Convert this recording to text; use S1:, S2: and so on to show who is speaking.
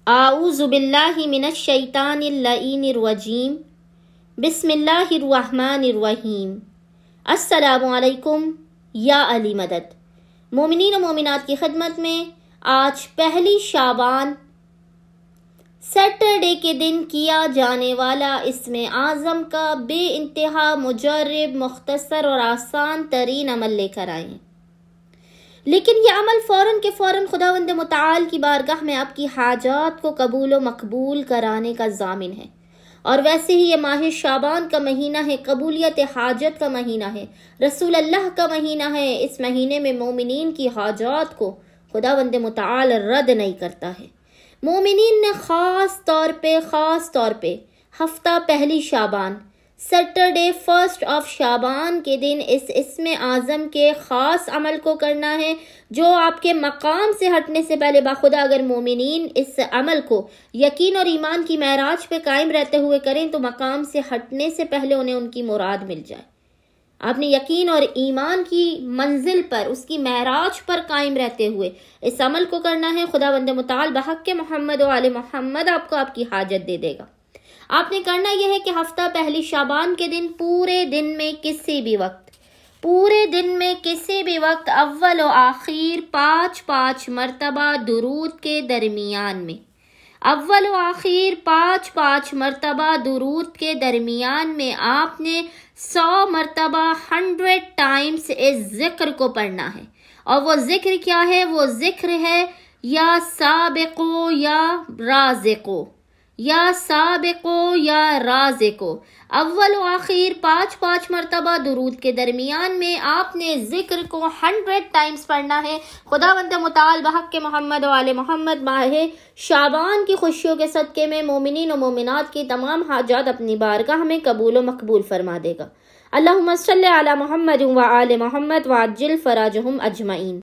S1: اعوذ باللہ من الشیطان اللعین الرجیم بسم اللہ الرحمن الرحیم۔ السلام علیکم یا علی مدد۔ مومنین و مومنات کی خدمت میں آج پہلی شعبان سیٹرڈے کے دن کیا جانے والا اسم اعظم کا بے انتہا مجرب، مختصر اور آسان ترین عمل لے کر آئے ہیں، لیکن یہ عمل فوراً کے فوراً خداوند متعال کی بارگاہ میں آپ کی حاجات کو قبول و مقبول کرانے کا ضامن ہے۔ اور ویسے ہی یہ ماہ شعبان کا مہینہ ہے، قبولیت حاجت کا مہینہ ہے، رسول اللہ کا مہینہ ہے۔ اس مہینے میں مومنین کی حاجات کو خداوند متعال رد نہیں کرتا ہے۔ مومنین نے خاص طور پہ ہفتہ پہلی شعبان، سیٹرڈے 1 شعبان کے دن اس اسم اعظم کے خاص عمل کو کرنا ہے، جو آپ کے مقام سے ہٹنے سے پہلے باخدا اگر مومنین اس عمل کو یقین اور ایمان کی معراج پہ قائم رہتے ہوئے کریں تو مقام سے ہٹنے سے پہلے انہیں ان کی مراد مل جائے۔ آپ نے یقین اور ایمان کی منزل پر، اس کی معراج پر قائم رہتے ہوئے اس عمل کو کرنا ہے۔ خداوند متعال بحق محمد و آل محمد آپ کو آپ کی حاجت دے دے گا۔ آپ نے کرنا یہ ہے کہ ہفتہ پہلی شعبان کے دن پورے دن میں کسی بھی وقت اول و آخر 5 مرتبہ درود کے درمیان میں آپ نے 100 مرتبہ 100 ٹائمز اس ذکر کو پڑھنا ہے۔ اور وہ ذکر کیا ہے؟ وہ ذکر ہے یا سابقو یا رازقو۔ اول و آخر 5 مرتبہ درود کے درمیان میں آپ نے ذکر کو 100 ٹائمز پڑھنا ہے۔ خداوند متعال بحق محمد و آل محمد ماہ شعبان کی خوشیوں کے صدقے میں مومنین و مومنات کی تمام حاجات اپنی بارگاہ میں قبول و مقبول فرما دے گا۔ اللہم صلی علی محمد و آل محمد وعجل فراجہم اجمعین۔